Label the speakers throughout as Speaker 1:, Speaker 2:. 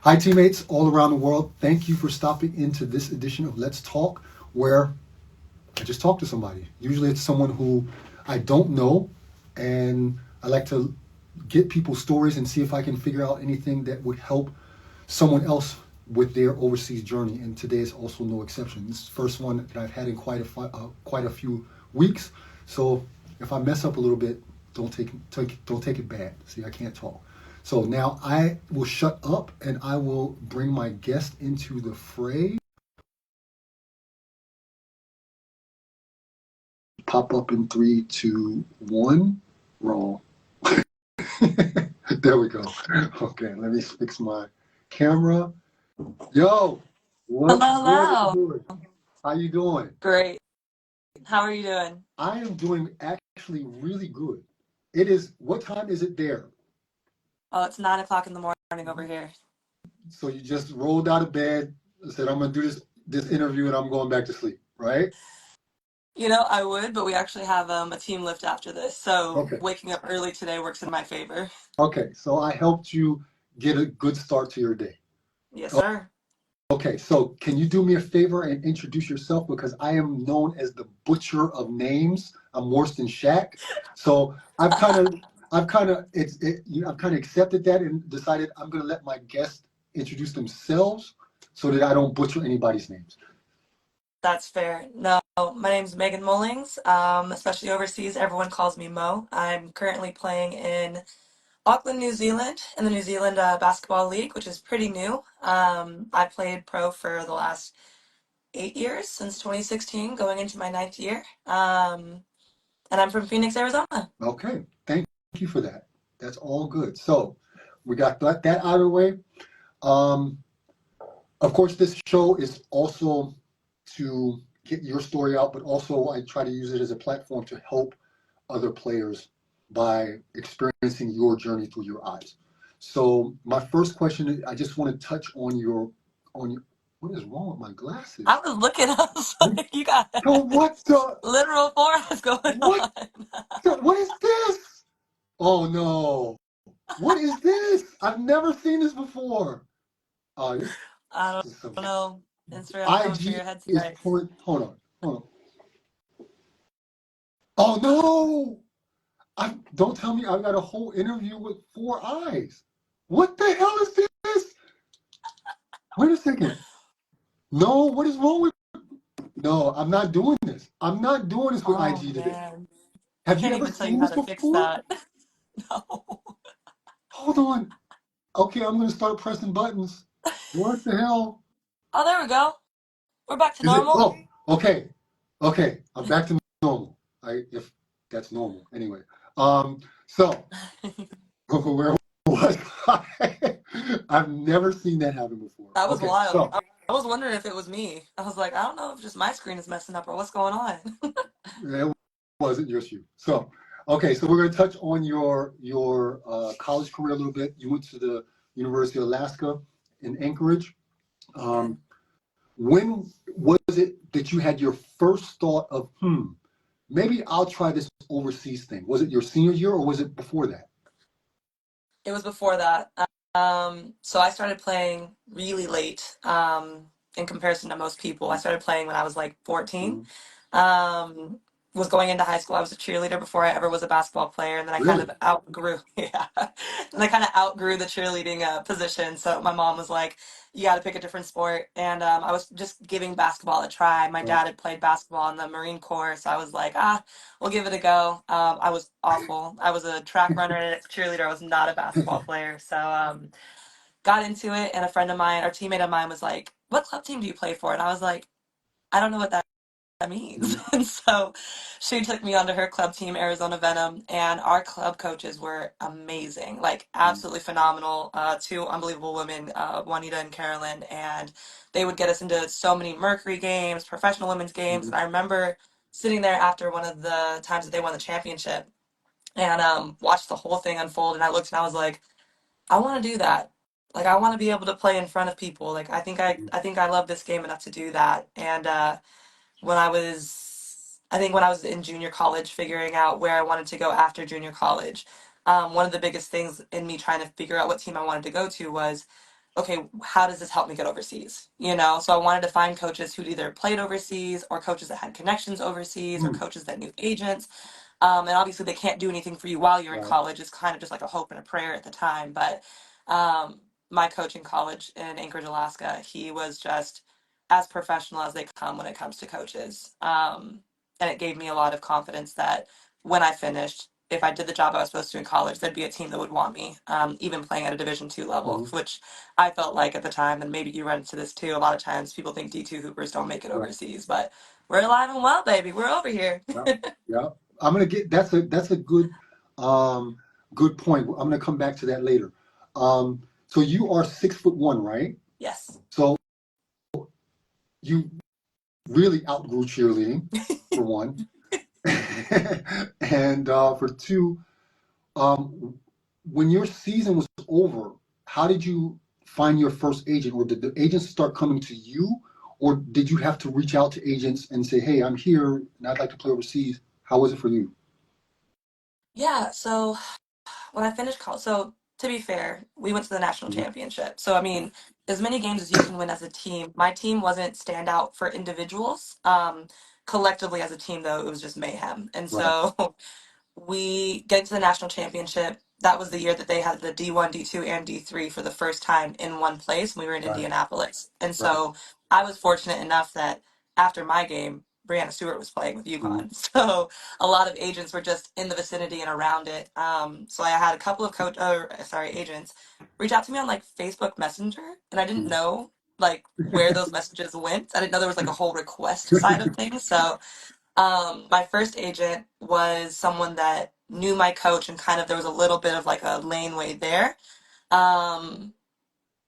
Speaker 1: Hi, teammates all around the world. Thank you for stopping into this edition of Let's Talk, where I just talk to somebody. Usually it's someone who I don't know, and I like to get people's stories and see if I can figure out anything that would help someone else with their overseas journey. And today is also no exception. This is the first one that I've had in quite a few weeks. So if I mess up a little bit, don't take it bad. See, I can't talk. So now I will shut up and I will bring my guest into the fray. Pop up in three, two, one. Roll. There we go. Okay, let me fix my camera. Yo, what's
Speaker 2: Hello,
Speaker 1: good?
Speaker 2: hello.
Speaker 1: How you doing?
Speaker 2: Great. How are you doing?
Speaker 1: I am doing actually really good. It is, what time is it there?
Speaker 2: Oh, it's 9 o'clock in the morning over here.
Speaker 1: So you just rolled out of bed and said, I'm gonna do this interview and I'm going back to sleep, right?
Speaker 2: I would, but we actually have a team lift after this, so
Speaker 1: Okay.
Speaker 2: waking up early today works in my favor.
Speaker 1: Okay, so I helped you get a good start to your day.
Speaker 2: Yes, sir.
Speaker 1: Okay, so can you do me a favor and introduce yourself because I am known as the butcher of names. I'm worse than Shaq. So I've kind of accepted that and decided I'm going to let my guests introduce themselves so that I don't butcher anybody's names.
Speaker 2: That's fair. No, my name's Megan Mullings. Especially overseas, everyone calls me Mo. I'm currently playing in Auckland, New Zealand, in the New Zealand Basketball League, which is pretty new. I played pro for the last 8 years, since 2016, going into my ninth year. And I'm from Phoenix, Arizona.
Speaker 1: Okay, thank you for that. That's all good. So we got that out of the way. Um, Of course, this show is also to get your story out, but also I try to use it as a platform to help other players by experiencing your journey through your eyes. So my first question, I just want to touch on your, what is wrong with my glasses?
Speaker 2: I was looking, I was like, you got
Speaker 1: Yo, what the,
Speaker 2: literal forest going
Speaker 1: what,
Speaker 2: on.
Speaker 1: what is this? Oh no, what is this? I've never seen this before. This
Speaker 2: I
Speaker 1: is some
Speaker 2: don't know. Instagram coming for
Speaker 1: IG
Speaker 2: your head
Speaker 1: is
Speaker 2: tonight.
Speaker 1: pulling. Hold on. Oh no! I don't tell me I've got a whole interview with four eyes. What the hell is this? Wait a second. No, what is wrong with? No, I'm not doing this. I'm not doing this with
Speaker 2: Oh
Speaker 1: IG today.
Speaker 2: man. I
Speaker 1: Have you
Speaker 2: can't
Speaker 1: ever
Speaker 2: even tell you
Speaker 1: seen
Speaker 2: how
Speaker 1: this
Speaker 2: to fix
Speaker 1: before?
Speaker 2: that. No.
Speaker 1: Hold on. Okay, I'm gonna start pressing buttons. What the hell?
Speaker 2: Oh, there we go. We're back to
Speaker 1: Is it?
Speaker 2: normal.
Speaker 1: Oh, okay, okay. I'm back to normal. If that's normal, anyway. So where was I? I've never seen that happen before.
Speaker 2: That was
Speaker 1: Okay,
Speaker 2: wild.
Speaker 1: so
Speaker 2: I was wondering if it was me. I was like, I don't know if just my screen is messing up or what's going on.
Speaker 1: it wasn't just you. So, okay, so we're going to touch on your college career a little bit. You went to the University of Alaska in Anchorage.
Speaker 2: Yeah.
Speaker 1: Um, when was it that you had your first thought of, maybe I'll try this overseas thing? Was it your senior year or was it before that?
Speaker 2: It was before that. So I started playing really late, in comparison to most people. I started playing when I was like 14.
Speaker 1: Mhm.
Speaker 2: Um, was going into high school. I was a cheerleader before I ever was a basketball player, and then I kind
Speaker 1: Really?
Speaker 2: of outgrew, yeah, and I kind of outgrew the cheerleading position. So my mom was like, "You got to pick a different sport," and I was just giving basketball a try. My
Speaker 1: Right.
Speaker 2: dad had played basketball in the Marine Corps, so I was like, we'll give it a go. I was awful. I was a track runner and a cheerleader. I was not a basketball player. So got into it, and a friend of mine, our teammate of mine, was like, "What club team do you play for?" And I was like, "I don't know what that means."
Speaker 1: Mhm.
Speaker 2: And so she took me onto her club team, Arizona Venom, and our club coaches were amazing, like absolutely phenomenal. Two unbelievable women, Juanita and Carolyn, and they would get us into so many Mercury games, professional women's games. And
Speaker 1: Mhm.
Speaker 2: I remember sitting there after one of the times that they won the championship and watched the whole thing unfold. And I looked and I was like, I want to do that. Like I want to be able to play in front of people. Like I think I love this game enough to do that. And I think when I was in junior college, figuring out where I wanted to go after junior college, one of the biggest things in me trying to figure out what team I wanted to go to was, okay, how does this help me get overseas? You know, so I wanted to find coaches who'd either played overseas or coaches that had connections overseas or
Speaker 1: Mm,
Speaker 2: coaches that knew agents. And obviously, they can't do anything for you while you're in
Speaker 1: right.
Speaker 2: college. It's kind of just like a hope and a prayer at the time. But my coach in college in Anchorage, Alaska, he was just as professional as they come when it comes to coaches. And it gave me a lot of confidence that when I finished, if I did the job I was supposed to in college, there'd be a team that would want me, even playing at a Division II level,
Speaker 1: Mhm.
Speaker 2: which I felt like at the time, and maybe you run into this too. A lot of times, people think D2 hoopers don't make it
Speaker 1: Right.
Speaker 2: overseas, but we're alive and well, baby. We're over here.
Speaker 1: Yeah. Yeah. I'm gonna get that's a good um good point. I'm gonna come back to that later. So you are 6'1", right?
Speaker 2: Yes.
Speaker 1: So you really outgrew cheerleading, for one, and for two, um, when your season was over, how did you find your first agent, or did the agents start coming to you, or did you have to reach out to agents and say, "Hey, I'm here and I'd like to play overseas"? How was it for you?
Speaker 2: Yeah, so when I finished college, so to be fair, we went to the national
Speaker 1: Mhm.
Speaker 2: championship. So I mean, as many games as you can win as a team. My team wasn't standout for individuals. Collectively as a team, though, it was just mayhem. And
Speaker 1: Right,
Speaker 2: so we get to the national championship. That was the year that they had the D1, D2, and D3 for the first time in one place. We were in
Speaker 1: right,
Speaker 2: Indianapolis. And
Speaker 1: right.
Speaker 2: so I was fortunate enough that after my game, Brianna Stewart was playing with
Speaker 1: Mhm.
Speaker 2: UConn. So a lot of agents were just in the vicinity and around it. So I had a couple of agents reach out to me on like Facebook Messenger, and I didn't
Speaker 1: Mhm.
Speaker 2: know like where those messages went. I didn't know there was like a whole request side of things. So my first agent was someone that knew my coach and kind of there was a little bit of like a laneway there. Um,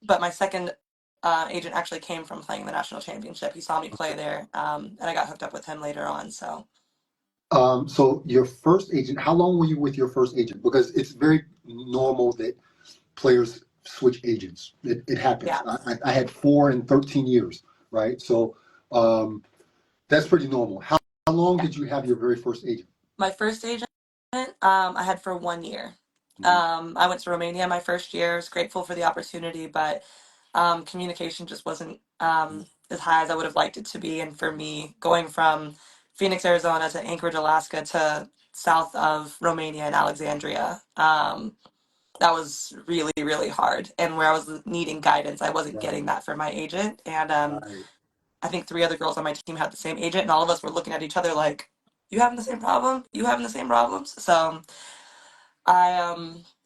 Speaker 2: but my second agent actually came from playing the national championship. He saw me play there, and I got hooked up with him later on. So
Speaker 1: So your first agent, how long were you with your first agent? Because it's very normal that players switch agents. It happens.
Speaker 2: yeah,
Speaker 1: I had 4 and 13 years, right? So that's pretty normal. How long
Speaker 2: yeah.
Speaker 1: did you have your very first agent?
Speaker 2: My first agent, I had for 1 year.
Speaker 1: Mhm.
Speaker 2: I went to Romania my first year. I was grateful for the opportunity, but communication just wasn't as high as I would have liked it to be. And for me, going from Phoenix, Arizona to Anchorage, Alaska to south of Romania and Alexandria, that was really, really hard. And where I was needing guidance, I wasn't
Speaker 1: Right,
Speaker 2: getting that from my agent. And
Speaker 1: right.
Speaker 2: I think three other girls on my team had the same agent, and all of us were looking at each other like, "You having the same problem? You having the same problems?" So I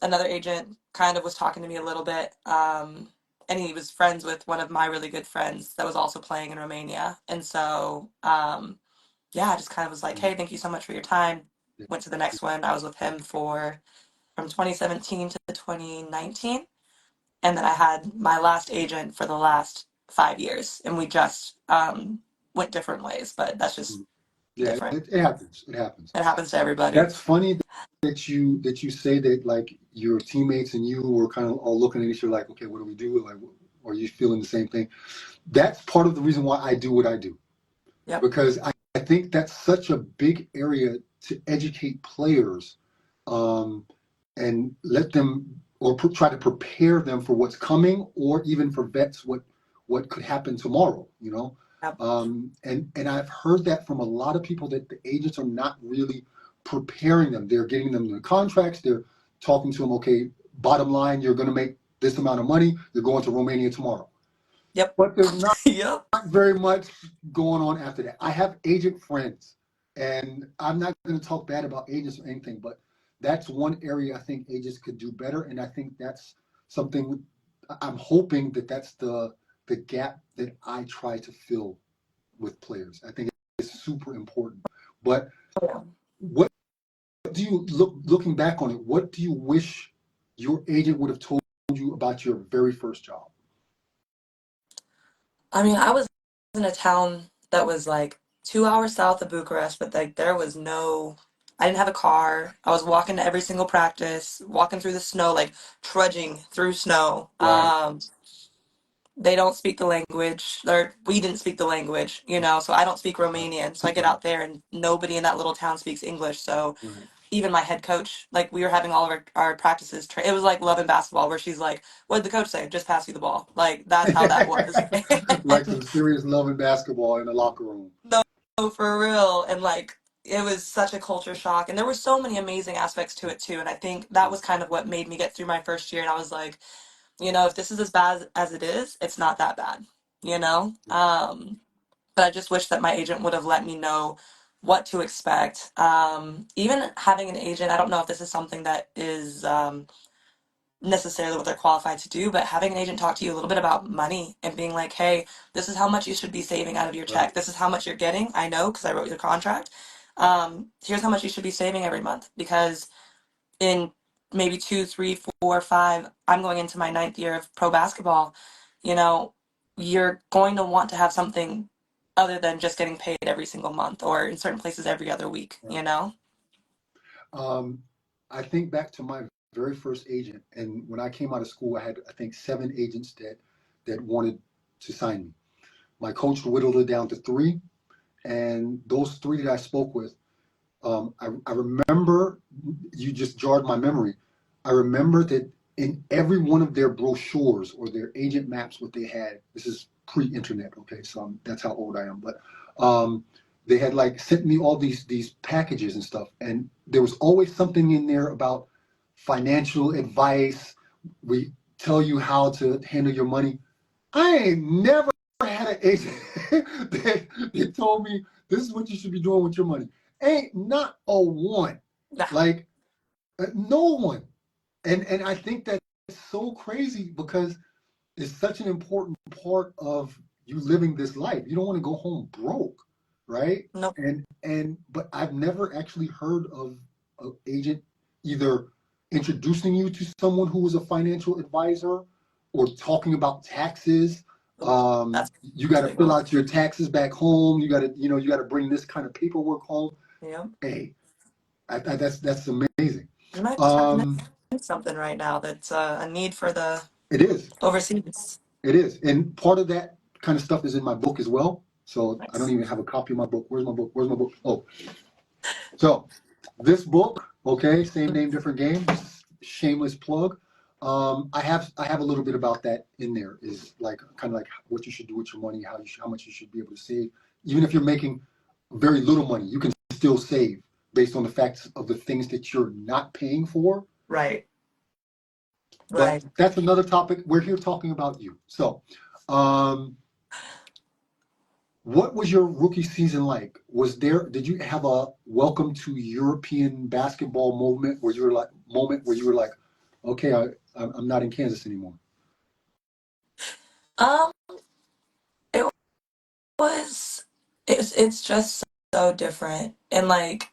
Speaker 2: another agent kind of was talking to me a little bit, and he was friends with one of my really good friends that was also playing in Romania, and so yeah, I just kind of was like,
Speaker 1: Mhm.
Speaker 2: "Hey, thank you so much for your time."
Speaker 1: Yeah.
Speaker 2: Went to the next one. I was with him for from 2017 to 2019, and then I had my last agent for the last 5 years, and we just went different ways. But that's just
Speaker 1: Mhm. Yeah,
Speaker 2: different.
Speaker 1: it happens. It happens.
Speaker 2: It happens to everybody.
Speaker 1: That's funny that you say that, like, your teammates and you were kind of all looking at each other like, okay, what do we do? Like, are you feeling the same thing? That's part of the reason why I do what I do,
Speaker 2: Yep.
Speaker 1: because I think that's such a big area to educate players, um, and let them, or try to prepare them for what's coming, or even for vets what could happen tomorrow.
Speaker 2: Yep.
Speaker 1: And I've heard that from a lot of people, that the agents are not really preparing them. They're getting them the contracts. They're talking to them. Okay, bottom line, you're going to make this amount of money. You're going to Romania tomorrow.
Speaker 2: Yep.
Speaker 1: But there's not
Speaker 2: Yep.
Speaker 1: very much going on after that. I have agent friends, and I'm not going to talk bad about agents or anything, but that's one area I think agents could do better, and I think that's something I'm hoping that that's the gap that I try to fill with players. I think it's super important. But
Speaker 2: Yeah.
Speaker 1: what do you looking back on it? What do you wish your agent would have told you about your very first job?
Speaker 2: I mean, I was in a town that was like 2 hours south of Bucharest, but like there was no, I didn't have a car. I was walking to every single practice, walking through the snow, like trudging through snow.
Speaker 1: Right.
Speaker 2: They don't speak the language, or we didn't speak the language, so I don't speak
Speaker 1: Right.
Speaker 2: Romanian. So I get
Speaker 1: Right.
Speaker 2: out there and nobody in that little town speaks English. So
Speaker 1: Right.
Speaker 2: even my head coach, like we were having all of our practices. It was like Love and Basketball, where she's like, "What did the coach say? Just pass you the ball." Like that's how that was.
Speaker 1: Like some serious love and basketball in the locker room.
Speaker 2: No, for real. And like it was such a culture shock. And there were so many amazing aspects to it too. And I think that was kind of what made me get through my first year. And I was like, if this is as bad as it is, it's not that bad, you know? But I just wish that my agent would have let me know what to expect. Even having an agent, I don't know if this is something that is necessarily what they're qualified to do, but having an agent talk to you a little bit about money and being like, hey, this is how much you should be saving out of your
Speaker 1: Right.
Speaker 2: check. This is how much you're getting. I know because I wrote your contract. Here's how much you should be saving every month because in maybe 2, 3, 4, 5, I'm going into my ninth year of pro basketball. You know, you're going to want to have something other than just getting paid every single month or in certain places every other week,
Speaker 1: Right.
Speaker 2: you know?
Speaker 1: Um, I think back to my very first agent, and when I came out of school, I had I think 7 agents that wanted to sign me. My coach whittled it down to 3, and those 3 that I spoke with, I remember, you just jarred my memory. I remember that in every one of their brochures or their agent maps, what they had, this is pre-internet, okay, so that's how old I am, but um, they had like sent me all these packages and stuff, and there was always something in there about financial advice. We tell you how to handle your money. I ain't never had an agent that told me this is what you should be doing with your money. Ain't not a one.
Speaker 2: Nah,
Speaker 1: Like no one. And I think that's so crazy because it's such an important part of you living this life. You don't want to go home broke, right?
Speaker 2: nope,
Speaker 1: And but I've never actually heard of an agent either introducing you to someone who was a financial advisor or talking about taxes.
Speaker 2: nope. That's
Speaker 1: You
Speaker 2: a
Speaker 1: got to
Speaker 2: big
Speaker 1: fill
Speaker 2: one.
Speaker 1: out your taxes back home. You got to bring this kind of paperwork home.
Speaker 2: Yep.
Speaker 1: Hey, that's amazing.
Speaker 2: You might be tapping
Speaker 1: Um,
Speaker 2: into something right now that's a need for the
Speaker 1: it is.
Speaker 2: overseas.
Speaker 1: It is. And part of that kind of stuff is in my book as well. So I don't
Speaker 2: Nice.
Speaker 1: even have a copy of my book. Where's my book? Where's my book? Oh, so this book, okay, same name, different game. Shameless plug. I have a little bit about that in there. Is like kind of like what you should do with your money, how much you should be able to save. Even if you're making very little money, you can still save based on the facts of the things that you're not paying for.
Speaker 2: Right.
Speaker 1: But
Speaker 2: Right.
Speaker 1: that's another topic. We're here talking about you. So, um, what was your rookie season like? Did you have a welcome to European basketball moment where you were like, okay, I'm not in Kansas anymore.
Speaker 2: Um, it was it's just so different. And like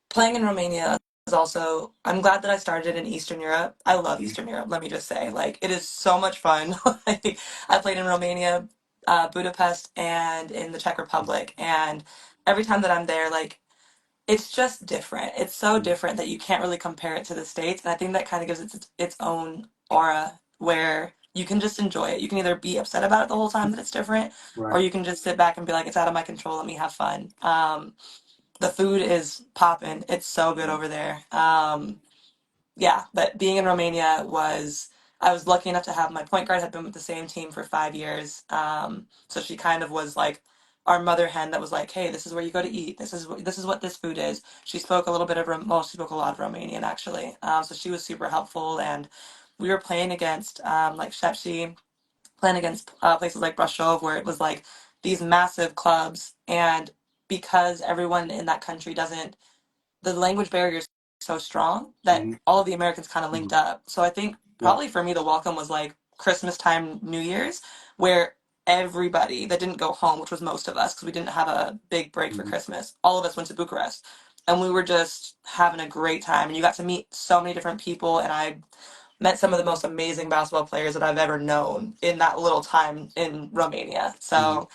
Speaker 2: playing in Romania is also I'm glad that I started in Eastern Europe. I love
Speaker 1: Mhm.
Speaker 2: Eastern Europe, let me just say. Like it is so much fun. Like I played in Romania, Budapest and in the Czech Republic and every time that I'm there, like it's just different. It's so
Speaker 1: Mhm.
Speaker 2: different that you can't really compare it to the States. And I think that kind of gives it its own aura where you can just enjoy it. You can either be upset about it the whole time that it's different, or
Speaker 1: Right.
Speaker 2: you can just sit back and be like, it's out of my control. Let me have fun. The food is popping. It's so good
Speaker 1: Mhm.
Speaker 2: over there. Yeah, but being in Romania was I was lucky enough to have my point guard had been with the same team for 5 years. So she kind of was like our mother hen that was like, hey, this is where you go to eat. This is what this food is. She spoke a little bit of well, she spoke a lot of Romanian actually. So she was super helpful, and we were playing against like Shepsi, playing against places like Brasov, where it was like these massive clubs, and because everyone in that country doesn't the language barrier is so strong that
Speaker 1: Mhm.
Speaker 2: all of the Americans kind of linked
Speaker 1: Mhm.
Speaker 2: up. So I think
Speaker 1: Yeah.
Speaker 2: probably for me the welcome was like Christmas time, New Year's, where everybody that didn't go home, which was most of us because we didn't have a big break for
Speaker 1: Mhm.
Speaker 2: Christmas, all of us went to Bucharest. And we were just having a great time. And you got to meet so many different people. And I met some of the most amazing basketball players that I've ever known in that little time in Romania.
Speaker 1: Mhm.
Speaker 2: So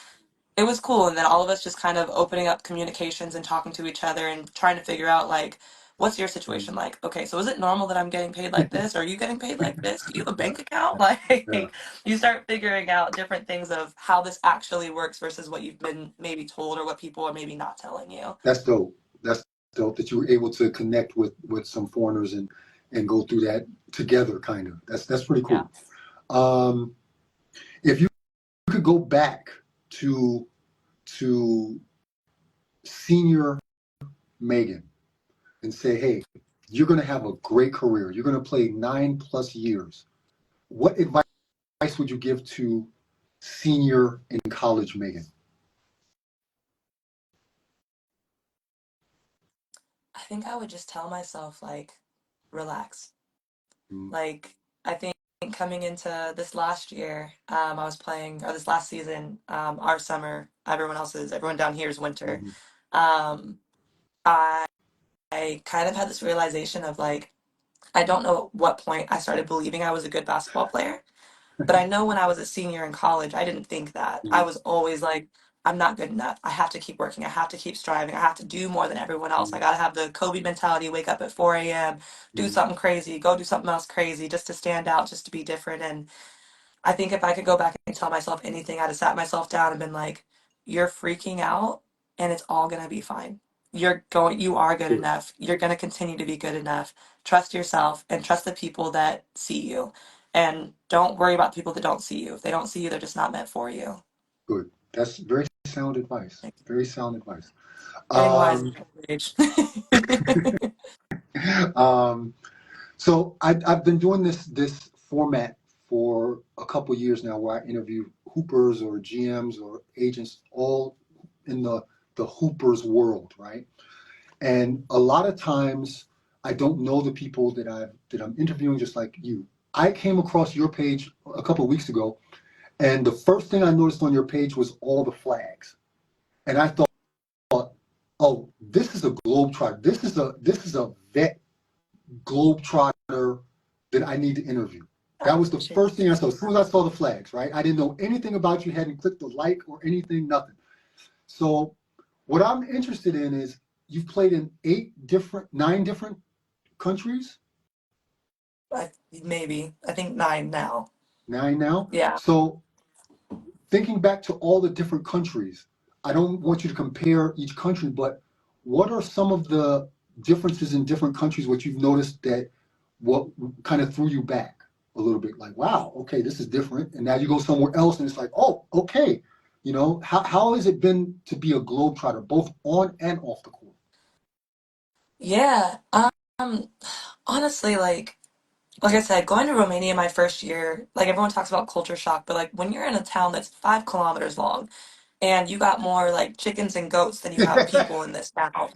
Speaker 2: it was cool. And then all of us just kind of opening up communications and talking to each other and trying to figure out like, what's your
Speaker 1: Mhm.
Speaker 2: situation like? Okay, so is it normal that I'm getting paid like this? Are you getting paid like this? Do you have a
Speaker 1: Yeah.
Speaker 2: bank account?
Speaker 1: Yeah.
Speaker 2: Like you start figuring out different things of how this actually works versus what you've been maybe told or what people are maybe not telling you.
Speaker 1: That's dope. That's yourself that you were able to connect with some foreigners and go through that together, kind of. That's pretty
Speaker 2: Yeah.
Speaker 1: cool. Um, if you could go back to to senior Megan and say, hey, you're going to have a great career. You're going to play 9+ years. What advice would you give to senior in college Megan?
Speaker 2: I think I would just tell myself, like, relax.
Speaker 1: Mm-hmm.
Speaker 2: Like, I think coming into this last year, I was playing, or this last season, our summer, everyone down here is winter.
Speaker 1: Mm-hmm.
Speaker 2: Um, I, I kind of had this realization of like, I don't know at what point I started believing I was a good basketball player. But I know when I was a senior in college, I didn't think that. I was always like, I'm not good enough. I have to keep working. I have to keep striving. I have to do more than everyone else. I
Speaker 1: Mm-hmm.
Speaker 2: got to have the Kobe mentality, wake up at 4 a.m., do
Speaker 1: Mm-hmm.
Speaker 2: something crazy, go do something else crazy just to stand out, just to be different. And I think if I could go back and tell myself anything, I'd have sat myself down and been like, you're freaking out and it's all going to be fine. You are good
Speaker 1: Good,
Speaker 2: enough. You're going to continue to be good enough. Trust yourself and trust the people that see you. And don't worry about the people that don't see you. If they don't see you, they're just not meant for you.
Speaker 1: good. That's very sound advice.
Speaker 2: Like,
Speaker 1: Very sound advice.
Speaker 2: getting wise
Speaker 1: Um,
Speaker 2: at old age.
Speaker 1: um, so I've been doing this format for a couple of years now, where I interview hoopers or GMs or agents, all in the hoopers world, right? And a lot of times, I don't know the people that I'm interviewing, just like you. I came across your page a couple of weeks ago, and the first thing I noticed on your page was all the flags, and I thought, oh, this is a globetrotter. This is a vet globetrotter that I need to interview.
Speaker 2: I
Speaker 1: That was the
Speaker 2: appreciate
Speaker 1: first thing I saw. As soon as I saw the flags, right? I didn't know anything about you, hadn't clicked the like or anything, nothing. So what I'm interested in is you've played in 9 different countries,
Speaker 2: maybe. I think 9 now.
Speaker 1: 9 now.
Speaker 2: Yeah.
Speaker 1: So thinking back to all the different countries, I don't want you to compare each country, but what are some of the differences in different countries, what you've noticed that what kind of threw you back a little bit? Like, wow, okay, this is different. And now you go somewhere else and it's like, oh, okay. How has it been to be a globetrotter, both on and off the court?
Speaker 2: Yeah. Honestly, like I said, going to Romania my first year, like everyone talks about culture shock, but like when you're in a town that's 5 kilometers long and you got more like chickens and goats than you have people in this town.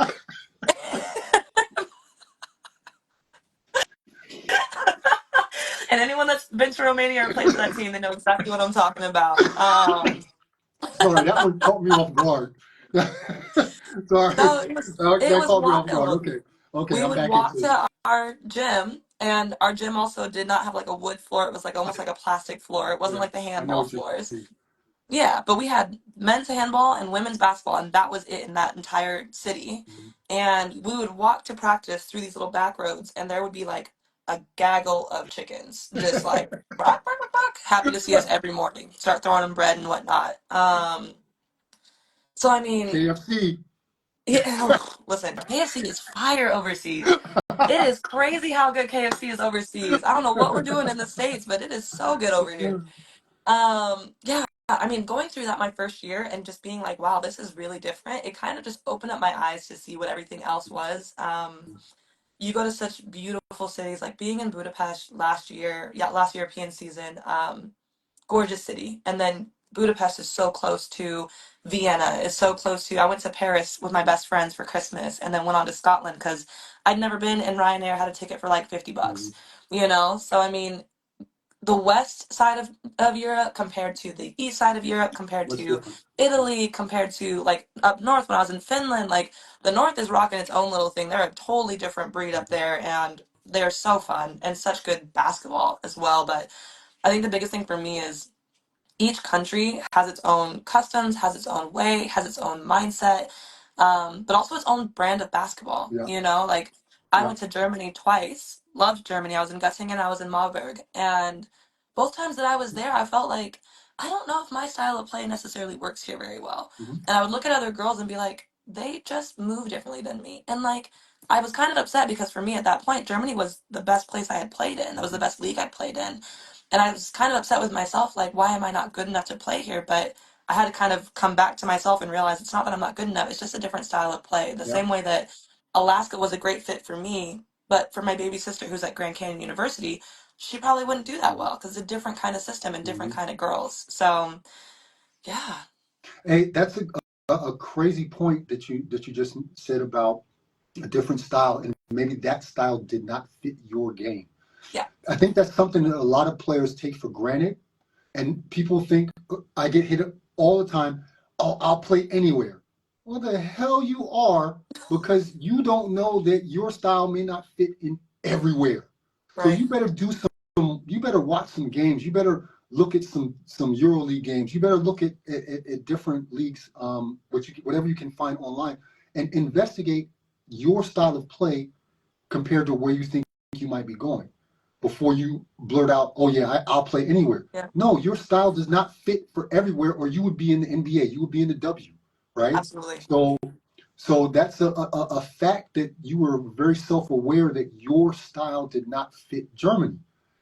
Speaker 2: And anyone that's been to Romania or played for that team, they know exactly what I'm talking about.
Speaker 1: Sorry, that one caught me off guard. Sorry,
Speaker 2: No, it
Speaker 1: that
Speaker 2: was
Speaker 1: caught me off guard.
Speaker 2: wild.
Speaker 1: Okay, okay,
Speaker 2: We
Speaker 1: I'm
Speaker 2: would
Speaker 1: back
Speaker 2: walk
Speaker 1: into it.
Speaker 2: to our gym, and our gym also did not have like a wood floor. It was like almost like a plastic floor. It wasn't
Speaker 1: Yeah,
Speaker 2: like the
Speaker 1: I know
Speaker 2: handball
Speaker 1: what you
Speaker 2: floors.
Speaker 1: mean.
Speaker 2: Yeah, but we had men's handball and women's basketball, and that was it in that entire city.
Speaker 1: Mhm.
Speaker 2: And we would walk to practice through these little back roads, and there would be like a gaggle of chickens, just like bark, bark, bark, bark, happy to see us every morning. Start throwing them bread and whatnot. So I mean,
Speaker 1: KFC.
Speaker 2: yeah, listen, KFC is fire overseas. It is crazy how good KFC is overseas. I don't know what we're doing in the States, but it is so good over here. Yeah, I mean, going through that my first year and just being like, wow, this is really different. It kind of just opened up my eyes to see what everything else was. You go to such beautiful cities, like being in Budapest last year, yeah, last European season, gorgeous city. And then Budapest is so close to Vienna, is so close to, I went to Paris with my best friends for Christmas and then went on to Scotland because I'd never been and Ryanair had a ticket for like 50 bucks,
Speaker 1: Mhm.
Speaker 2: you know? So, I mean, the west side of Europe compared to the east side of Europe compared
Speaker 1: What's
Speaker 2: to
Speaker 1: different?
Speaker 2: Italy compared to like up north when I was in Finland, like the north is rocking its own little thing. They're a totally different breed up there and they're so fun and such good basketball as well. But I think the biggest thing for me is each country has its own customs, has its own way, has its own mindset, but also its own brand of basketball.
Speaker 1: Yeah,
Speaker 2: You know, like I
Speaker 1: yeah.
Speaker 2: went to Germany twice, loved Germany. I was in Göttingen, I was in Marburg, and both times that I was there, I felt like I don't know if my style of play necessarily works here very well.
Speaker 1: Mhm.
Speaker 2: And I would look at other girls and be like, they just move differently than me. And like, I was kind of upset because for me at that point, Germany was the best place I had played in. That was the best league I'd played in. And I was kind of upset with myself, like, why am I not good enough to play here? But I had to kind of come back to myself and realize it's not that I'm not good enough, it's just a different style of play. The
Speaker 1: Yeah.
Speaker 2: same way that Alaska was a great fit for me, but for my baby sister who's at Grand Canyon University, she probably wouldn't do that well because it's a different kind of system and different
Speaker 1: Hmm.
Speaker 2: kind of girls. So, yeah,
Speaker 1: Hey, that's a crazy point that you just said about a different style, and maybe that style did not fit your game.
Speaker 2: yeah,
Speaker 1: I think that's something that a lot of players take for granted, and people think I get hit all the time. Oh, I'll play anywhere. Well, the hell you are, because you don't know that your style may not fit in everywhere. So
Speaker 2: right.
Speaker 1: you better do some. You better watch some games. You better look at some EuroLeague games. You better look at different leagues, whatever you can find online, and investigate your style of play compared to where you think you might be going before you blurt out, oh yeah, I'll play anywhere.
Speaker 2: Yeah,
Speaker 1: No, your style does not fit for everywhere, or you would be in the NBA, you would be in the W, right?
Speaker 2: absolutely.
Speaker 1: So that's a fact that you were very self-aware that your style did not fit Germany.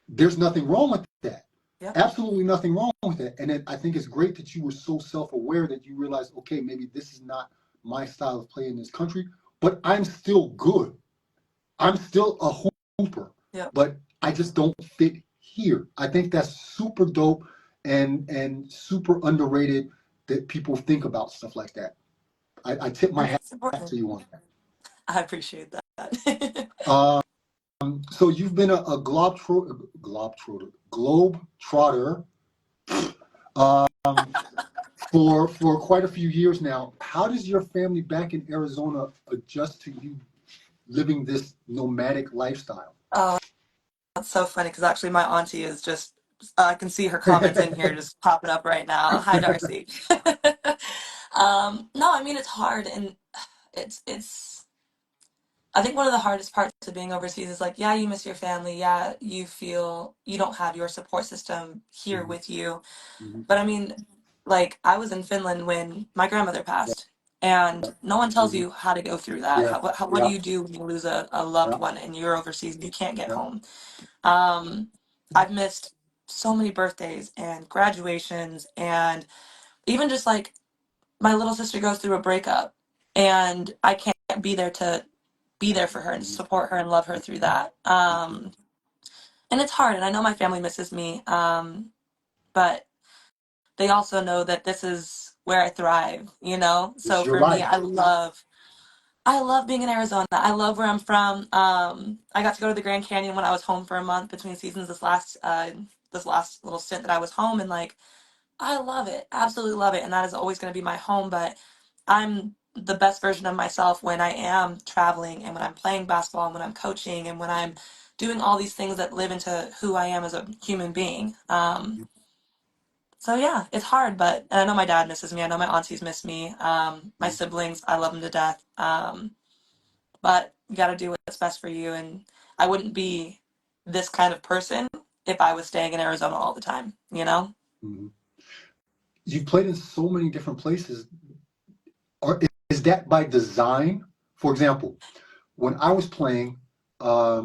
Speaker 1: There's nothing wrong with that.
Speaker 2: Yep.
Speaker 1: Absolutely nothing wrong with it. And I think it's great that you were so self-aware that you realized, okay, maybe this is not my style of play in this country, but I'm still good. I'm still a hooper,
Speaker 2: Yep.
Speaker 1: but I just don't fit here. I think that's super dope and super underrated that people think about stuff like that. I tip
Speaker 2: I
Speaker 1: my
Speaker 2: think
Speaker 1: hat
Speaker 2: it's
Speaker 1: to
Speaker 2: important.
Speaker 1: you on
Speaker 2: I appreciate that.
Speaker 1: that. So you've been a globe trotter um, for quite a few years now. How does your family back in Arizona adjust to you living this nomadic lifestyle?
Speaker 2: Oh, that's so funny because actually my auntie is just, I can see her comments in here just popping up right now. Hi, Darcy. No, I mean, it's hard and it's, I think one of the hardest parts of being overseas is like, yeah, you miss your family. Yeah, you feel you don't have your support system here
Speaker 1: Mhm,
Speaker 2: with you.
Speaker 1: mhm.
Speaker 2: But I mean, like, I was in Finland when my grandmother passed, and no one tells
Speaker 1: Mhm.
Speaker 2: you how to go through that.
Speaker 1: Yeah,
Speaker 2: What do
Speaker 1: yeah,
Speaker 2: you do when you lose a loved
Speaker 1: yeah,
Speaker 2: one and you're overseas and you can't get
Speaker 1: yeah.
Speaker 2: home? Um, I've missed so many birthdays and graduations, and even just like my little sister goes through a breakup, and I can't be there for her and
Speaker 1: Mhm,
Speaker 2: support her and love her through that. And it's hard, and I know my family misses me, but they also know that this is where I thrive, you know?
Speaker 1: it's
Speaker 2: So
Speaker 1: your
Speaker 2: for me,
Speaker 1: life.
Speaker 2: I love being in Arizona. I love where I'm from. I got to go to the Grand Canyon when I was home for a month between seasons this last little stint that I was home, and like I love it. Absolutely love it. And that is always going to be my home, but I'm the best version of myself when I am traveling and when I'm playing basketball and when I'm coaching and when I'm doing all these things that live into who I am as a human being. So yeah, it's hard, but and I know my dad misses me. I know my aunties miss me. My
Speaker 1: Mhm,
Speaker 2: siblings, I love them to death. But you got to do what's best for you. And I wouldn't be this kind of person if I was staying in Arizona all the time, you know?
Speaker 1: mhm. You've played in so many different places. Or is that by design? For example, when I was playing, I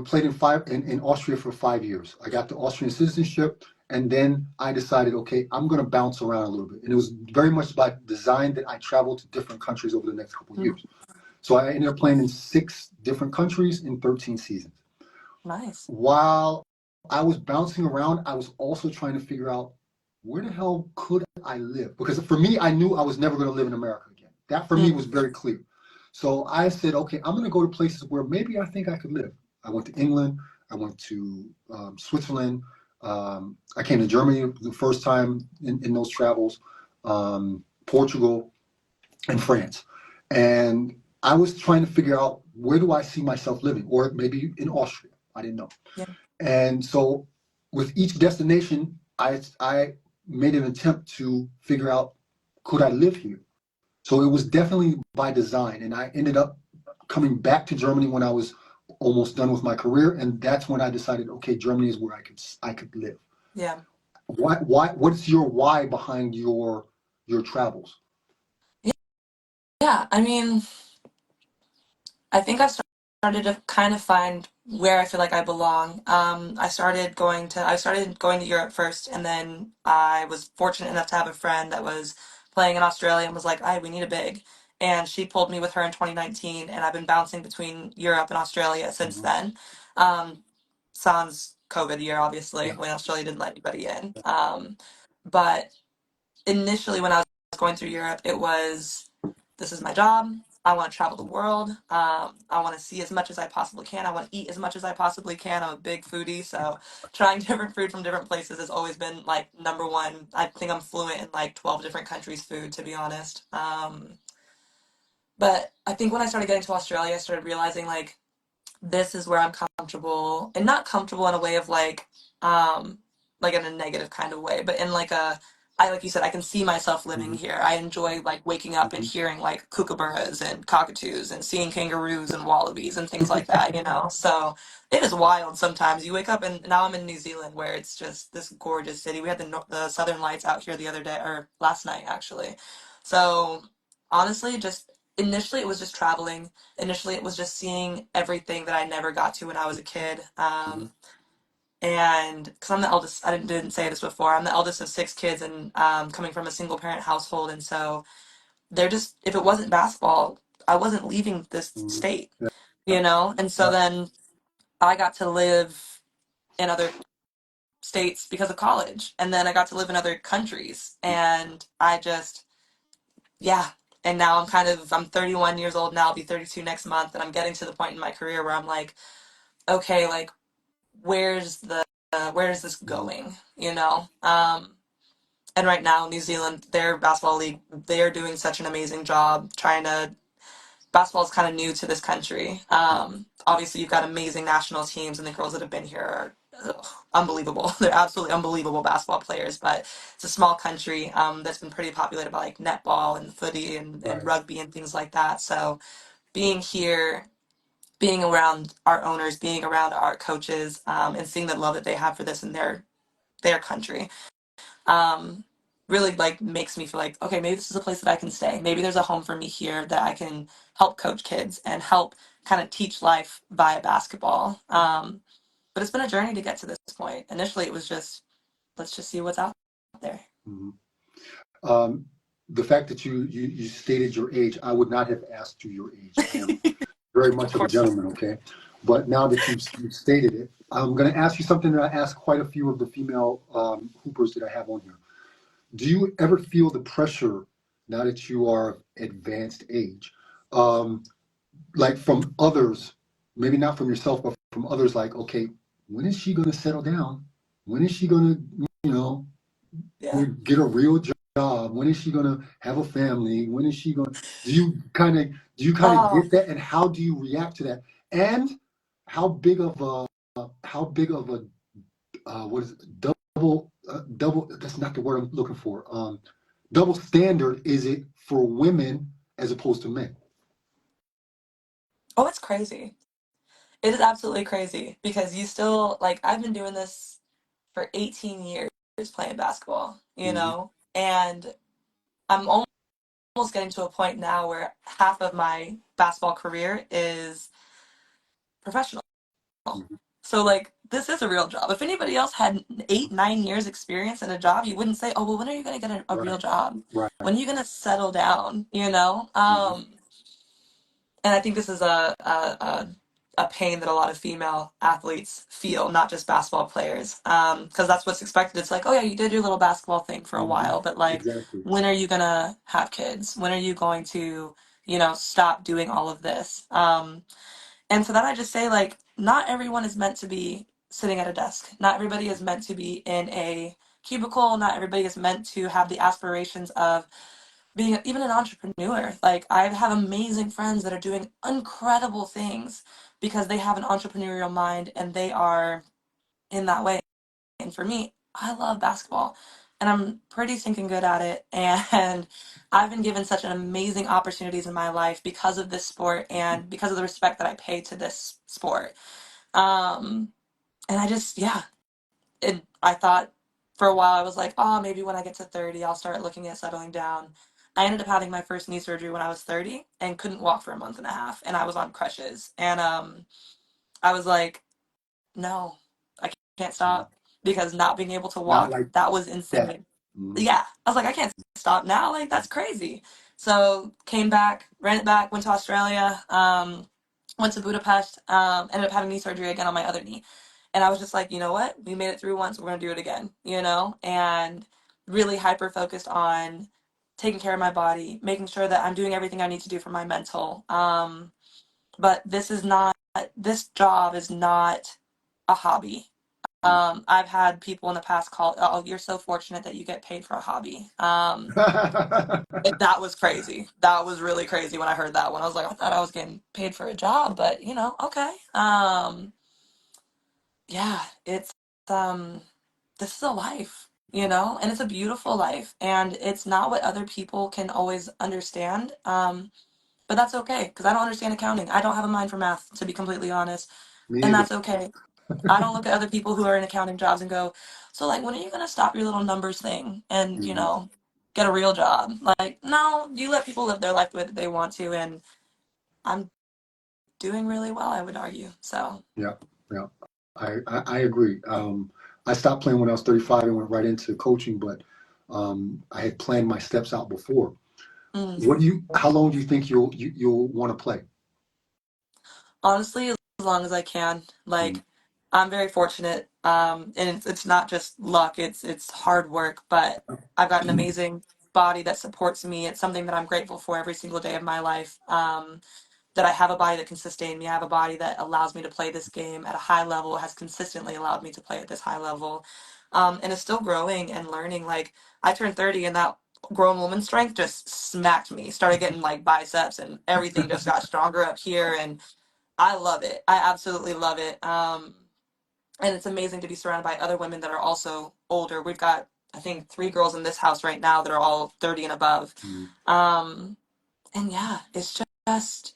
Speaker 1: played in Austria for 5 years. I got the Austrian citizenship, and then I decided, okay, I'm going to bounce around a little bit. And it was very much by design that I traveled to different countries over the next couple of
Speaker 2: Mm,
Speaker 1: years. So I ended up playing in 6 different countries in 13 seasons.
Speaker 2: nice.
Speaker 1: While I was bouncing around, I was also trying to figure out where the hell could I live? Because for me, I knew I was never going to live in America again. That for me was
Speaker 2: Mm,
Speaker 1: very clear. So I said, okay, I'm going to go to places where maybe I think I could live. I went to England. I went to Switzerland. I came to Germany the first time in those travels, Portugal, and France. And I was trying to figure out where do I see myself living, or maybe in Austria. I didn't know.
Speaker 2: yeah,
Speaker 1: And so with each destination, I made an attempt to figure out could I live here? So it was definitely by design. And I ended up coming back to Germany when I was almost done with my career. And that's when I decided, okay, Germany is where I could live.
Speaker 2: yeah.
Speaker 1: What's your why behind your travels?
Speaker 2: Yeah, I mean, I think I've started to kind of find where I feel like I belong. I started going to Europe first, and then I was fortunate enough to have a friend that was playing in Australia and was like, "Hey, we need a big," and she pulled me with her in 2019, and I've been bouncing between Europe and Australia since
Speaker 1: Mhm.
Speaker 2: then. Um, Sans COVID year, obviously,
Speaker 1: Yeah.
Speaker 2: when Australia didn't let anybody in. But initially when I was going through Europe, it was this is my job. I want to travel the world. I want to see as much as I possibly can. I want to eat as much as I possibly can. I'm a big foodie, so trying different food from different places has always been like number one. I think I'm fluent in like 12 different countries' food, to be honest. But I think when I started getting to Australia, I started realizing like this is where I'm comfortable and not comfortable in a way of like in a negative kind of way, but in like a I like you said, I can see myself living
Speaker 1: Mhm.
Speaker 2: here. I enjoy like waking up and
Speaker 1: Mhm.
Speaker 2: hearing like kookaburras and cockatoos and seeing kangaroos and wallabies and things like that, you know? So it is wild sometimes. You wake up and now I'm in New Zealand where it's just this gorgeous city. We had the Southern Lights out here the other day or last night actually. So honestly, just initially it was just traveling. Initially it was just seeing everything that I never got to when I was a kid.
Speaker 1: Mhm.
Speaker 2: And because I'm the eldest, I didn't say this before, I'm the eldest of six kids and coming from a single parent household. And so they're just, if it wasn't basketball, I wasn't leaving this
Speaker 1: Mhm.
Speaker 2: state,
Speaker 1: Yeah.
Speaker 2: you know? And so
Speaker 1: Yeah.
Speaker 2: then I got to live in other states because of college. And then I got to live in other countries. And I just, yeah. And now I'm 31 years old now, I'll be 32 next month. And I'm getting to the point in my career where I'm like, okay, like, where's the, where is this
Speaker 1: Mhm.
Speaker 2: going, you know? And right now, New Zealand, their basketball league, they're doing such an amazing job trying to. Basketball is kind of new to this country. Obviously, you've got amazing national teams, and the girls that have been here are unbelievable. They're absolutely unbelievable basketball players. But it's a small country that's been pretty populated by like netball and footy and
Speaker 1: Right.
Speaker 2: rugby and things like that. So being here, being around our owners, being around our coaches, and seeing the love that they have for this in their country um, really like makes me feel like okay, maybe this is a place that I can stay. Maybe there's a home for me here that I can help coach kids and help kind of teach life via basketball. But it's been a journey to get to this point. Initially, it was just let's just see what's out there.
Speaker 1: Mhm. Um, the fact that you stated your age, I would not have asked you your age. I am very
Speaker 2: Of
Speaker 1: much of a
Speaker 2: course.
Speaker 1: gentleman, okay? But now that you've stated it, I'm going to ask you something that I ask quite a few of the female hoopers that I have on here. Do you ever feel the pressure now that you are advanced age, um, like from others, maybe not from yourself, but from others, like, okay, when is she going to settle down? When is she going to, you know,
Speaker 2: Yeah.
Speaker 1: get a real job? When is she going to have a family? When is she going? Do you kind of
Speaker 2: Oh,
Speaker 1: get that, and how do you react to that? And how big of a what is it, double? That's not the word I'm looking for. Double standard is it for women as opposed to men?
Speaker 2: oh, it's crazy. It is absolutely crazy because you still like I've been doing this for 18 years playing basketball, you
Speaker 1: Hmm.
Speaker 2: know, and I'm almost getting to a point now where half of my basketball career is professional.
Speaker 1: Hmm.
Speaker 2: So like this is a real job. If anybody else had 8, 9 years experience in a job, you wouldn't say, "Oh, well, when are you going to get a real
Speaker 1: Right,
Speaker 2: job?
Speaker 1: right.
Speaker 2: When are you going to settle down?" You know.
Speaker 1: Hmm.
Speaker 2: And I think this is a pain that a lot of female athletes feel, not just basketball players, because that's what's expected. It's like, oh yeah, you did your little basketball thing for a
Speaker 1: Hmm.
Speaker 2: while, but like,
Speaker 1: Exactly.
Speaker 2: when are you gonna have kids? When are you going to, stop doing all of this? And so then I just say, like, not everyone is meant to be sitting at a desk. Not everybody is meant to be in a cubicle. Not everybody is meant to have the aspirations of being even an entrepreneur. Like I have amazing friends that are doing incredible things because they have an entrepreneurial mind and they are in that way. And for me, I love basketball and I'm pretty stinking good at it. And I've been given such an amazing opportunities in my life because of this sport and because of the respect that I pay to this sport. Um, and I just, yeah, I thought for a while I was like, oh, maybe when I get to 30, I'll start looking at settling down. I ended up having my first knee surgery when I was 30 and couldn't walk for a month and a half, and I was on crutches. And I was like, no, I can't stop because not being able to
Speaker 1: Not
Speaker 2: walk,
Speaker 1: like
Speaker 2: that was
Speaker 1: that.
Speaker 2: insane.
Speaker 1: Mm.
Speaker 2: Yeah, I was like, I can't stop now. Like, that's crazy. So came back, ran it back, went to Australia, went to Budapest, ended up having knee surgery again on my other knee. And I was just like, you know what? We made it through once, we're gonna do it again, you know? And really hyper focused on taking care of my body, making sure that I'm doing everything I need to do for my mental. But this job is not a hobby. I've had people in the past call, "Oh, you're so fortunate that you get paid for a hobby." That was crazy. That was really crazy when I heard that one. I was like, I thought I was getting paid for a job, but okay. Yeah, it's um, this is a life, and it's a beautiful life, and it's not what other people can always understand. But that's okay because I don't understand accounting. I don't have a mind for math, to be completely honest,
Speaker 1: Me
Speaker 2: and
Speaker 1: neither.
Speaker 2: that's okay. I don't look at other people who are in accounting jobs and go, so like, when are you gonna stop your little numbers thing and
Speaker 1: Mhm.
Speaker 2: get a real job? Like, no, you let people live their life the way that they want to, and I'm doing really well, I would argue. So,
Speaker 1: Yeah, yeah. I agree. I stopped playing when I was 35 and went right into coaching, but I had planned my steps out before.
Speaker 2: mm.
Speaker 1: How long do you think you'll want to play?
Speaker 2: Honestly, as long as I can.
Speaker 1: Mm,
Speaker 2: Like, I'm very fortunate, and it's not just luck; it's hard work. But I've got an amazing body that supports me. It's something that I'm grateful for every single day of my life. That I have a body that can sustain me. I have a body that allows me to play this game at a high level, has consistently allowed me to play at this high level, and is still growing and learning. Like, I turned 30 and that grown woman strength just smacked me. Started getting like biceps and everything just got stronger up here, and I love it. I absolutely love it. And it's amazing to be surrounded by other women that are also older. We've got, I think, 3 girls in this house right now that are all 30 and above.
Speaker 1: mm,
Speaker 2: Um, and yeah, it's just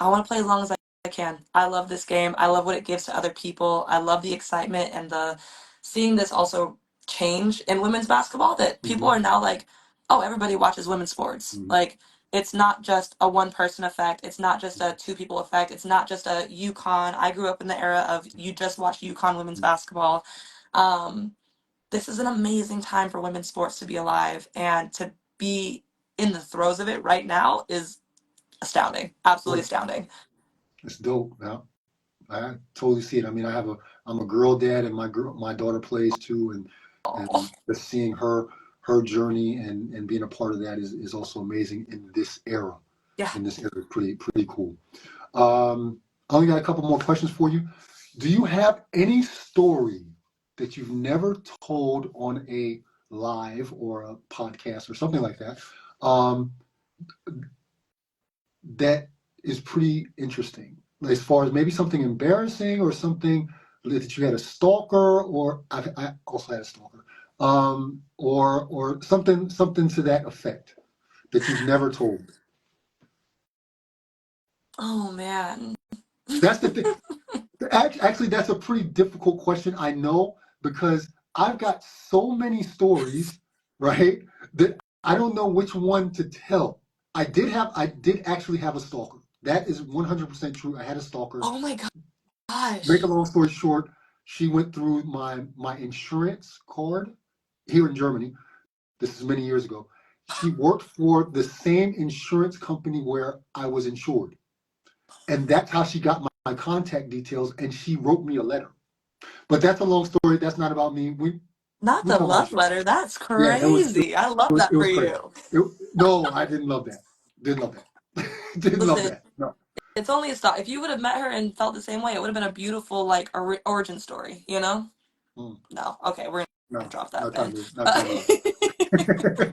Speaker 2: I want to play as long as I can. I love this game. I love what it gives to other people. I love the excitement and the seeing this also change in women's basketball that people
Speaker 1: mhm,
Speaker 2: are now like, oh, everybody watches women's sports.
Speaker 1: mhm,
Speaker 2: Like, it's not just a one person effect. It's not just a two people effect. It's not just a UConn. I grew up in the era of you just watch UConn women's basketball. Um, this is an amazing time for women's sports to be alive and to be in the throes of it right now is astounding. Absolutely
Speaker 1: mm.
Speaker 2: astounding.
Speaker 1: It's dope. Yeah, I totally see it. I mean, I'm a girl dad, and my daughter plays too,
Speaker 2: Oh,
Speaker 1: and just seeing her journey and being a part of that is also amazing in this era.
Speaker 2: yeah.
Speaker 1: In this era, pretty cool. I only got a couple more questions for you. Do you have any story that you've never told on a live or a podcast or something like that, um, that is pretty interesting? As far as maybe something embarrassing or something that you had a stalker, or I also had a stalker, or something to that effect that you've never told.
Speaker 2: Oh man.
Speaker 1: That's the thing. Actually, that's a pretty difficult question, I know, because I've got so many stories, right, that I don't know which one to tell. I did actually have a stalker. That is 100% true. I had a stalker.
Speaker 2: Oh my
Speaker 1: Make a
Speaker 2: gosh.
Speaker 1: long story short, she went through my insurance card here in Germany. This is many years ago. She worked for the same insurance company where I was insured. And that's how she got my contact details, and she wrote me a letter. But that's a long story. That's not about me.
Speaker 2: Not
Speaker 1: We
Speaker 2: the
Speaker 1: talk about
Speaker 2: love
Speaker 1: this.
Speaker 2: letter. That's
Speaker 1: Yeah,
Speaker 2: crazy. I love
Speaker 1: it
Speaker 2: that for
Speaker 1: was crazy.
Speaker 2: you.
Speaker 1: It, no, I didn't love that. Didn't love that. Didn't love
Speaker 2: Listen,
Speaker 1: that. No.
Speaker 2: it's only a start. If you would have met her and felt the same way, it would have been a beautiful like origin story, you know?
Speaker 1: Mm,
Speaker 2: No. Okay, we're gonna
Speaker 1: no.
Speaker 2: drop that
Speaker 1: Not trying
Speaker 2: then.
Speaker 1: to. Not trying to do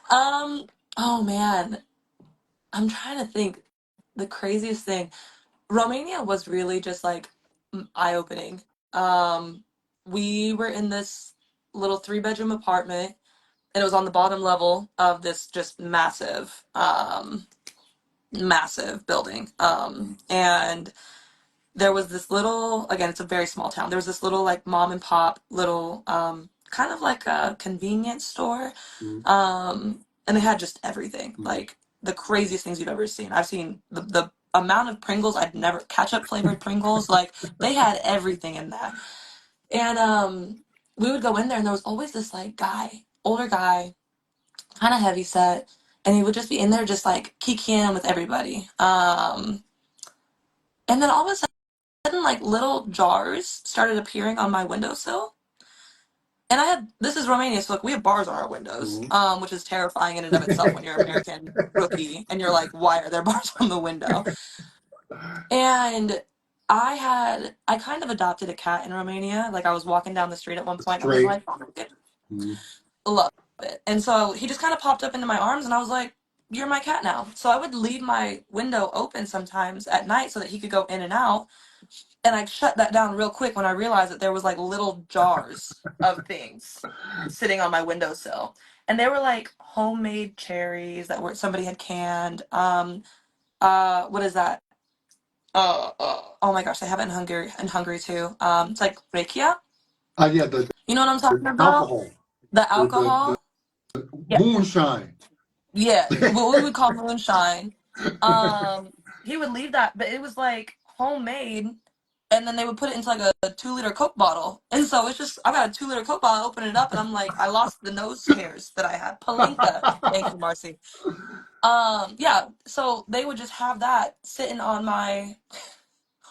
Speaker 2: um, oh man. I'm trying to think the craziest thing. Romania was really just like eye-opening. Um, we were in this little three-bedroom apartment, and it was on the bottom level of this just massive building. And there was this little, again, it's a very small town. There was this little like mom and pop little kind of like a convenience store.
Speaker 1: Mhm.
Speaker 2: And they had just everything,
Speaker 1: Mhm.
Speaker 2: like the craziest things you've ever seen. I've seen the amount of Pringles I'd never ketchup flavored Pringles. Like they had everything in that. And we would go in there and there was always this like guy, older guy, kind of heavy set, and he would just be in there just like kikiing with everybody. And then all of a sudden like little jars started appearing on my windowsill. And I had this is Romania, so like we have bars on our windows,
Speaker 1: Mhm.
Speaker 2: which is terrifying in and of itself when you're an American rookie and you're like, why are there bars on the window? And I kind of adopted a cat in Romania. Like I was walking down the street at one point and I was
Speaker 1: Straight.
Speaker 2: like, oh my goodness,
Speaker 1: Mhm.
Speaker 2: love it. And so he just kind of popped up into my arms and I was like, you're my cat now. So I would leave my window open sometimes at night so that he could go in and out. And I shut that down real quick when I realized that there was like little jars of things sitting on my windowsill. And they were like homemade cherries that were somebody had canned. What is that? Oh my gosh, they have it in Hungary too. It's like rakia.
Speaker 1: Yeah, the,
Speaker 2: You know what I'm
Speaker 1: the
Speaker 2: talking about?
Speaker 1: alcohol,
Speaker 2: The
Speaker 1: the
Speaker 2: alcohol. Yeah.
Speaker 1: moonshine.
Speaker 2: Yeah. What we would call moonshine. Um, he would leave that, but it was like homemade, and then they would put it into like a 2 liter Coke bottle. And so it's just I got a 2 liter Coke bottle, open it up, and I'm like, I lost the nose hairs that I had. Palinka. Thank you, Marcy. Yeah, so they would just have that sitting on my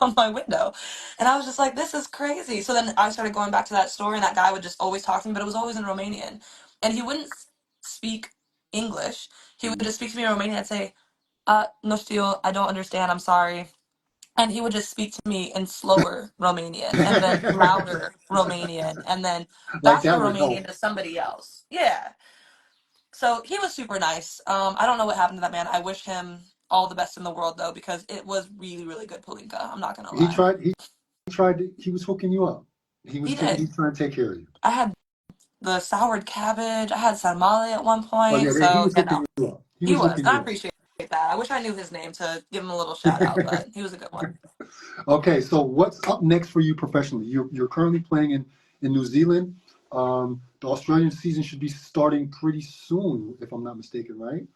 Speaker 2: on my window. And I was just like, this is crazy. So then I started going back to that store, and that guy would just always talk to me, but it was always in Romanian. And he wouldn't speak English. He would
Speaker 1: Mhm.
Speaker 2: just speak to me in Romanian and say, no știu, I don't understand, I'm sorry. And he would just speak to me in slower Romanian, and then louder Romanian, and then
Speaker 1: Like
Speaker 2: faster
Speaker 1: that would help.
Speaker 2: Romanian to somebody else. Yeah. So he was super nice. I don't know what happened to that man. I wish him all the best in the world, though, because it was really, really good Palinka. I'm not going to
Speaker 1: He
Speaker 2: lie.
Speaker 1: tried. He tried. He was hooking you up.
Speaker 2: He
Speaker 1: He
Speaker 2: did.
Speaker 1: was trying to take care of you.
Speaker 2: I had the soured cabbage. I had sarmale at one
Speaker 1: Oh
Speaker 2: point.
Speaker 1: yeah, he
Speaker 2: So,
Speaker 1: was
Speaker 2: you
Speaker 1: hooking
Speaker 2: know,
Speaker 1: you up. He
Speaker 2: he
Speaker 1: was
Speaker 2: was.
Speaker 1: hooking
Speaker 2: And I
Speaker 1: you
Speaker 2: appreciate that. I wish I knew his name to give him a little shout out,
Speaker 1: up.
Speaker 2: but he was a good one.
Speaker 1: Okay, so what's up next for you professionally? You're currently playing in New Zealand. The Australian season should be starting pretty soon, if I'm not mistaken, right?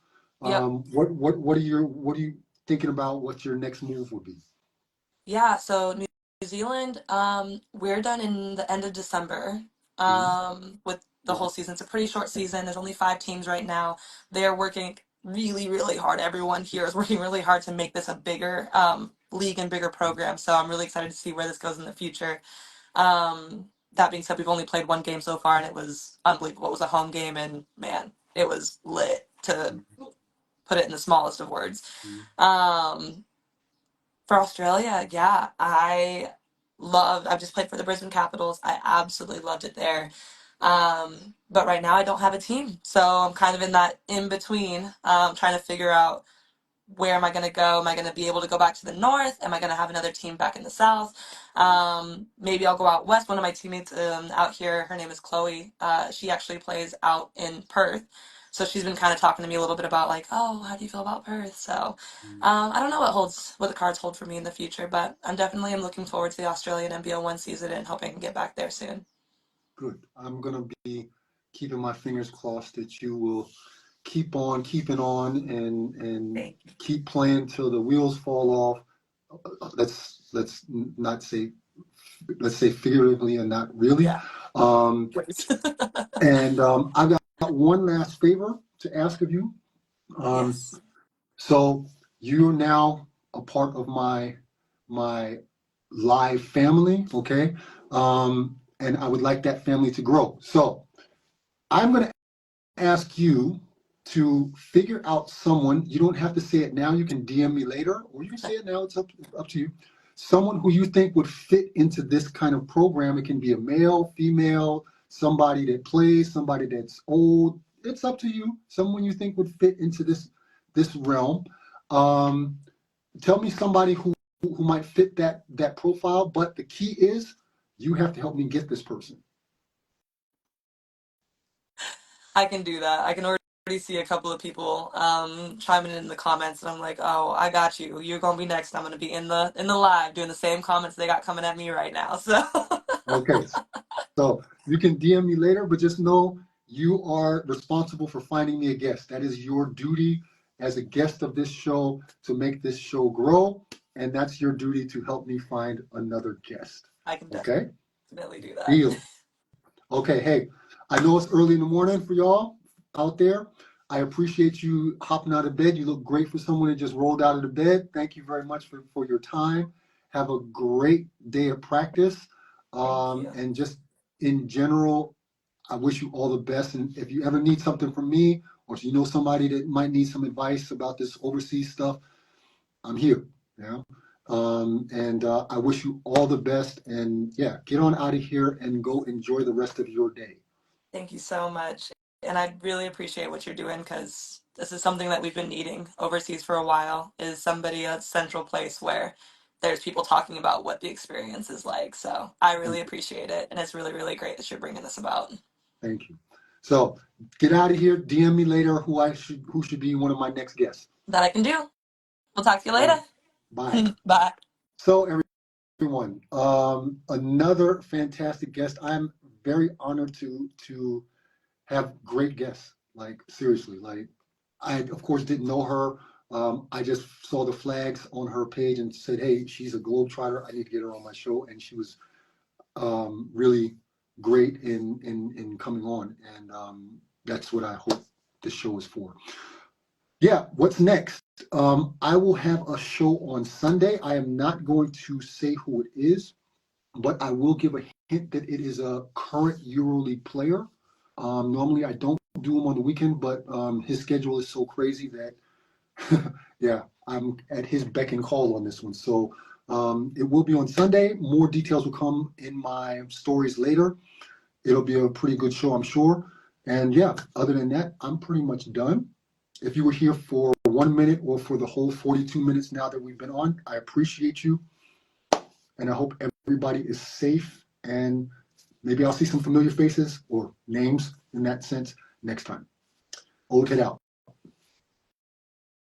Speaker 2: Yep.
Speaker 1: What are you thinking about? What your next move would be?
Speaker 2: Yeah, so New Zealand, we're done in the end of December,
Speaker 1: Mhm.
Speaker 2: with the whole
Speaker 1: Wow.
Speaker 2: season. It's a pretty short season. There's only 5 teams right now. They're working really, really hard. Everyone here is working really hard to make this a bigger league and bigger program. So I'm really excited to see where this goes in the future. That being said, we've only played one game so far, and it was unbelievable. It was a home game, and man, it was lit, to put it in the smallest of words.
Speaker 1: Mhm.
Speaker 2: Um, for Australia, yeah, I've just played for the Brisbane Capitals. I absolutely loved it there. But right now I don't have a team. So I'm kind of in that in between, trying to figure out where am I going to go? Am I going to be able to go back to the north? Am I going to have another team back in the south? Maybe I'll go out west. One of my teammates out here, her name is Chloe. She actually plays out in Perth. So she's been kind of talking to me a little bit about like, oh, how do you feel about Perth? So I don't know what the cards hold for me in the future, but I'm definitely am looking forward to the Australian NBL1 season and hoping I can get back there soon.
Speaker 1: Good. I'm gonna be keeping my fingers crossed that you will keep on keeping on and
Speaker 2: Thank you.
Speaker 1: keep playing till the wheels fall off. Let's not say let's say figuratively and not really.
Speaker 2: Yeah,
Speaker 1: Um,
Speaker 2: please.
Speaker 1: and I've got one last favor to ask of you. Um,
Speaker 2: Yes.
Speaker 1: so you're now a part of my live family, okay? And I would like that family to grow. So I'm going to ask you to figure out someone. You don't have to say it now. You can DM me later, or you can say it now. It's up to you. Someone who you think would fit into this kind of program. It can be a male, female, somebody that plays, somebody that's old. It's up to you. Someone you think would fit into this realm. Um, Tell me somebody who might fit that profile. But the key is you have to help me get this person.
Speaker 2: I can do that. I can already see a couple of people chiming in the comments, and I'm like, oh, I got you. You're gonna be next. I'm gonna be in the live doing the same comments they got coming at me right now. So
Speaker 1: Okay. So you can DM me later, but just know you are responsible for finding me a guest. That is your duty as a guest of this show to make this show grow, and that's your duty to help me find another guest.
Speaker 2: I can
Speaker 1: Okay?
Speaker 2: definitely do that.
Speaker 1: Deal. Okay, hey, I know it's early in the morning for y'all out there. I appreciate you hopping out of bed. You look great for someone that just rolled out of the bed. Thank you very much for your time. Have a great day of practice.
Speaker 2: Thank you.
Speaker 1: And just in general, I wish you all the best. And if you ever need something from me, or if you know somebody that might need some advice about this overseas stuff, I'm here. Yeah. I wish you all the best. And yeah, get on out of here and go enjoy the rest of your day.
Speaker 2: Thank you so much. And I really appreciate what you're doing because this is something that we've been needing overseas for a while, is somebody, a central place where there's people talking about what the experience is like. So I really appreciate it. And it's really, really great that you're bringing this about.
Speaker 1: Thank you. So get out of here. DM me later who should be one of my next guests.
Speaker 2: That I can do. We'll talk to you
Speaker 1: All
Speaker 2: later.
Speaker 1: right. Bye.
Speaker 2: Bye.
Speaker 1: So everyone, another fantastic guest. I'm very honored to have great guests. Like seriously, like I of course didn't know her. I just saw the flags on her page and said, "Hey, she's a globetrotter. I need to get her on my show." And she was really great in coming on, and that's what I hope this show is for. Yeah, what's next? I will have a show on Sunday. I am not going to say who it is, but I will give a hint that it is a current EuroLeague player. Normally, I don't do him on the weekend, but his schedule is so crazy that, yeah, I'm at his beck and call on this one. So it will be on Sunday. More details will come in my stories later. It'll be a pretty good show, I'm sure. And yeah, other than that, I'm pretty much done. If you were here for 1 minute or for the whole 42 minutes now that we've been on, I appreciate you. And I hope everybody is safe. And maybe I'll see some familiar faces or names in that sense next time. Old Head out.